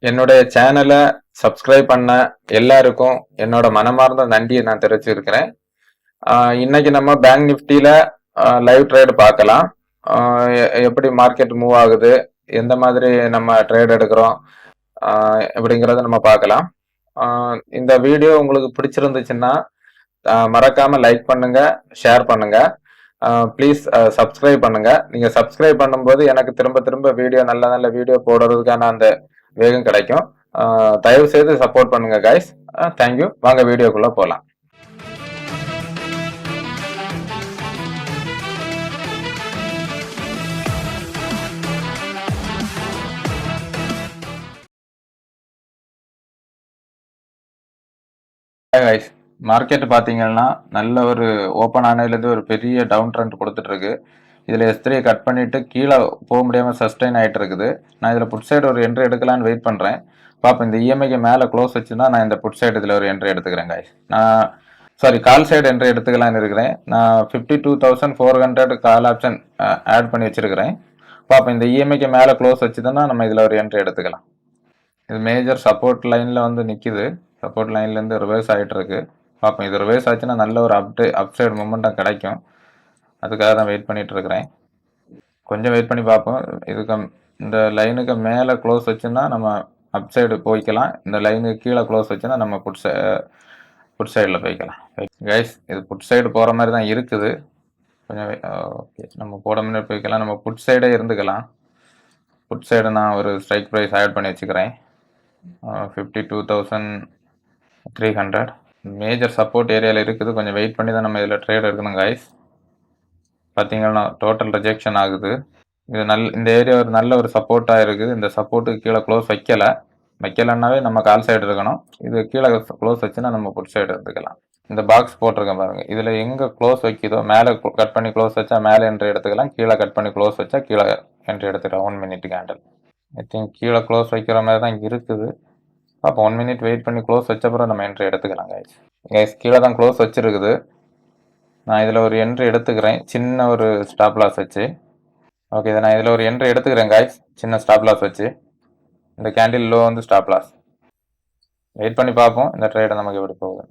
என்னுடைய சேனலை சப்ஸ்கிரைப் பண்ண எல்லாருக்கும் என்னோட மனமார்ந்த நன்றியை நான் தெரிவிச்சிருக்கிறேன். இன்னைக்கு நம்ம பேங்க் நிஃப்டியில லைவ் ட்ரேட் பார்க்கலாம். எப்படி மார்க்கெட் மூவ் ஆகுது, எந்த மாதிரி நம்ம ட்ரேட் எடுக்கிறோம் அப்படிங்கிறத நம்ம பார்க்கலாம். இந்த வீடியோ உங்களுக்கு பிடிச்சிருந்துச்சுன்னா மறக்காம லைக் பண்ணுங்க, ஷேர் பண்ணுங்க. ப்ளீஸ் சப்ஸ்கிரைப் பண்ணுங்க. நீங்க சப்ஸ்கிரைப் பண்ணும்போது எனக்கு திரும்ப திரும்ப நல்ல நல்ல வீடியோ போடுறதுக்கான அந்த வேகம் கிடைக்கும். தயவு செய்து சப்போர்ட் பண்ணுங்க கைஸ். தேங்க்யூ. வாங்க வீடியோக்குள்ள போலாம். கைஸ், மார்க்கெட் பாத்தீங்கன்னா நல்ல ஒரு ஓப்பன் ஆனதுலேருந்து ஒரு பெரிய டவுன் ட்ரெண்ட் கொடுத்துட்டு இருக்கு. இதில் S3 கட் பண்ணிட்டு கீழே போக முடியாமல் சஸ்டெயின் ஆகிட்டு இருக்குது. நான் இதில் புட் சைடு ஒரு என்ட்ரி எடுக்கலான்னு வெயிட் பண்ணுறேன். பார்ப்போம், இந்த இஎம்ஐக்கு மேலே க்ளோஸ் வச்சுன்னா நான் இந்த புட் சைடு இதில் ஒரு என்ட்ரி எடுத்துக்கிறேன் கைஸ். கால் சைடு என்ட்ரி எடுத்துக்கலான்னு இருக்கிறேன். நான் 52,400 கால் ஆப்ஷன் ஆட் பண்ணி வச்சிருக்கிறேன். பார்ப்போம், இந்த இஎம்ஐக்கு மேலே க்ளோஸ் வச்சுதுன்னா நம்ம இதில் ஒரு என்ட்ரி எடுத்துக்கலாம். இது மேஜர் சப்போர்ட் லைனில் வந்து நிற்கிது. சப்போர்ட் லைன்லேருந்து ரிவர்ஸ் ஆகிட்டு இருக்கு. பார்ப்போம், இது ரிவர்ஸ் ஆச்சுன்னா நல்ல ஒரு அப்சைடு மூமெண்ட்டாக கிடைக்கும். அதுக்காக தான் வெயிட் பண்ணிட்டு இருக்கிறேன். கொஞ்சம் வெயிட் பண்ணி பார்ப்போம். இதுக்கு இந்த லைனுக்கு மேலே க்ளோஸ் வச்சுன்னா நம்ம அப் சைடு போய்க்கலாம். இந்த லைனுக்கு கீழே க்ளோஸ் வச்சுன்னா நம்ம புட் சைடில் போய்க்கலாம். கைஸ், இது புட் சைடு போகிற மாதிரி தான் இருக்குது. கொஞ்சம் ஓகே, நம்ம போட முன்னாடி போய்க்கலாம். நம்ம புட் சைடே இருந்துக்கலாம். புட் சைடு நான் ஒரு ஸ்ட்ரைக் ப்ரைஸ் ஆட் பண்ணி வச்சுக்கிறேன். 52,300 மேஜர் சப்போர்ட் ஏரியாவில் இருக்குது. கொஞ்சம் வெயிட் பண்ணி தான் நம்ம இதில் ட்ரேட் எடுக்கணும் கைஸ். பார்த்தீங்கன்னா டோட்டல் ரிஜெக்ஷன் ஆகுது. இது இந்த ஏரியா ஒரு நல்ல ஒரு சப்போர்ட்டாக இருக்குது. இந்த சப்போர்ட்டுக்கு கீழே க்ளோஸ் வைக்கலைன்னாவே நம்ம கால் சைடு இருக்கணும். இது கீழே க்ளோஸ் வச்சுன்னா நம்ம புட் சைடு எடுத்துக்கலாம். இந்த பாக்ஸ் போட்டிருக்கேன் பாருங்க. இதில் எங்கே க்ளோஸ் வைக்குதோ மேலே கட் பண்ணி க்ளோஸ் வச்சா மேலே என்ட்ரி எடுத்துக்கலாம். கீழே கட் பண்ணி க்ளோஸ் வச்சா கீழே என்ட்ரி எடுத்துக்கலாம். 1 மினிட் கேண்டில். ஐ திங்க் கீழே க்ளோஸ் வைக்கிற மாதிரி தான் இருக்குது. அப்போ 1 மினிட் வெயிட் பண்ணி க்ளோஸ் வச்சப்பறம் நம்ம என்ட்ரி எடுத்துக்கலாம் கைஸ். கீழே தான் க்ளோஸ் வச்சிருக்குது. நான் இதில் ஒரு என்ட்ரி எடுத்துக்கிறேன், சின்ன ஒரு ஸ்டாப் லாஸ் வச்சு. ஓகே, இதை நான் இதில் ஒரு என்ட்ரி எடுத்துக்கிறேன் கைஸ், சின்ன ஸ்டாப் லாஸ் வச்சு. இந்த கேண்டில் லோ வந்து ஸ்டாப் லாஸ். வெயிட் பண்ணி பார்ப்போம் இந்த ட்ரேடை நமக்கு எப்படி போகுது.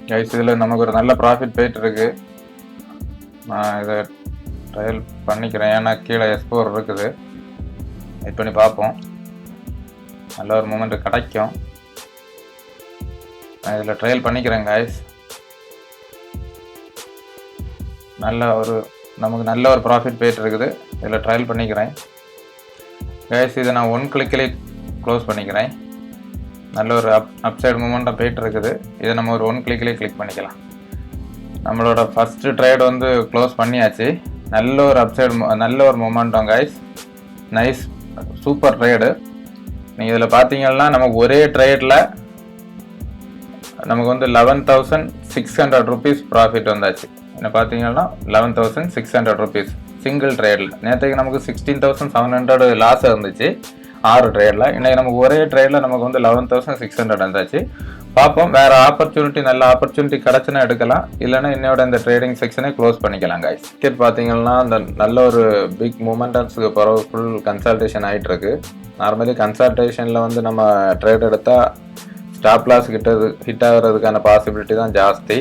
கைஸ், இதில் நமக்கு ஒரு நல்ல ப்ராஃபிட் போயிட்டு இருக்கு. நான் இதை ட்ரையல் பண்ணிக்கிறேன், ஏன்னா கீழே S4 இருக்குது. வெயிட் பண்ணி பார்ப்போம், நல்ல ஒரு மூமெண்ட் கிடைக்கும். நான் இதில் ட்ரையல் பண்ணிக்கிறேன் கைஸ். நமக்கு நல்ல ஒரு ப்ராஃபிட் போயிட்டு இருக்குது. இதில் ட்ரையல் பண்ணிக்கிறேன் கைஸ். இதை நான் 1 கிளிக்கிலே க்ளோஸ் பண்ணிக்கிறேன். நல்ல ஒரு அப்சைடு மூமெண்ட்டாக போயிட்டு இருக்குது. இதை நம்ம ஒரு 1 கிளிக்கிலே கிளிக் பண்ணிக்கலாம். நம்மளோட ஃபஸ்ட்டு ட்ரேட் வந்து க்ளோஸ் பண்ணியாச்சு. நல்ல ஒரு அப்சைடு, நல்ல ஒரு momentum guys. Nice, super trade. நீங்கள் இதில் பார்த்தீங்கன்னா நமக்கு ஒரே ட்ரேடில் நமக்கு வந்து 11,600 ருபீஸ் ப்ராஃபிட் வந்தாச்சு. என்ன பார்த்தீங்கன்னா 11,600 ருபீஸ் சிங்கிள் ட்ரேடில். நேற்றுக்கு நமக்கு 16,700 லாஸ் இருந்துச்சு 6 ட்ரேடில். இன்றைக்கி நமக்கு ஒரே ட்ரேடில் நமக்கு வந்து 11,600 இருந்தாச்சு. பார்ப்போம், வேறு ஆப்பர்ச்சுனிட்டி, நல்ல ஆப்பர்ச்சுனிட்டி கிடச்சுன்னா எடுக்கலாம். இல்லைன்னா இன்னையோட இந்த ட்ரேடிங் செக்ஷனே க்ளோஸ் பண்ணிக்கலாம் கைஸ். டிக்கெட் பார்த்தீங்கன்னா அந்த நல்ல ஒரு பிக் மூமெண்டம்ஸுக்கு பிறகு ஃபுல் கன்சல்டேஷன் ஆகிட்டு இருக்கு. நார்மலி கன்சல்டேஷனில் வந்து நம்ம ட்ரேட் எடுத்தால் ஸ்டாப் லாஸ் ஹிட் ஆகிறதுக்கான பாசிபிலிட்டி தான் ஜாஸ்தி.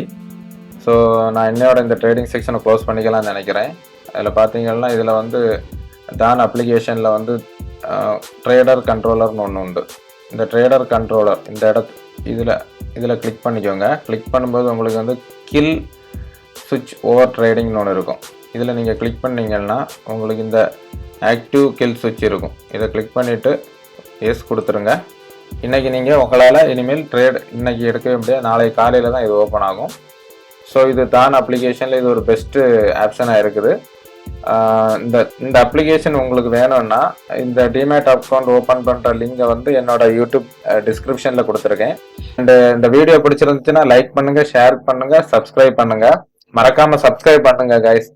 ஸோ நான் இன்னையோட இந்த ட்ரேடிங் செக்ஷனை க்ளோஸ் பண்ணிக்கலாம்னு நினைக்கிறேன். அதில் பார்த்தீங்கன்னா இதில் வந்து டான் அப்ளிகேஷனில் வந்து ட்ரேடர் கண்ட்ரோலர்னு ஒன்று உண்டு. இந்த ட்ரேடர் கண்ட்ரோலர் இந்த இதில் இதில் கிளிக் பண்ணிக்கோங்க. கிளிக் பண்ணும்போது உங்களுக்கு வந்து கில் சுவிட்ச் ஓவர் ட்ரேடிங்னு ஒன்று இருக்கும். இதில் நீங்கள் கிளிக் பண்ணிங்கன்னா உங்களுக்கு இந்த ஆக்டிவ் கில் சுவிட்ச் இருக்கும். இதை கிளிக் பண்ணிவிட்டு எஸ் கொடுத்துருங்க. இன்றைக்கி நீங்கள் உங்களால் இனிமேல் ட்ரேட் இன்றைக்கி எடுக்கவே முடியாது. நாளை காலையில் தான் இது ஓப்பன் ஆகும். ஸோ இது தான் அப்ளிகேஷனில் இது ஒரு பெஸ்ட்டு ஆப்ஷனாக இருக்குது. இந்த அப்ளிகேஷன் உங்களுக்கு வேணும்னா இந்த டிமேட் அக்கௌண்ட் ஓப்பன் பண்ணுற லிங்கை வந்து என்னோட யூடியூப் டிஸ்கிரிப்ஷனில் கொடுத்துருக்கேன். அண்ட் இந்த வீடியோ பிடிச்சிருந்துச்சுன்னா லைக் பண்ணுங்கள், ஷேர் பண்ணுங்கள், சப்ஸ்கிரைப் பண்ணுங்கள். மறக்காமல் சப்ஸ்கிரைப் பண்ணுங்கள் கைஸ்.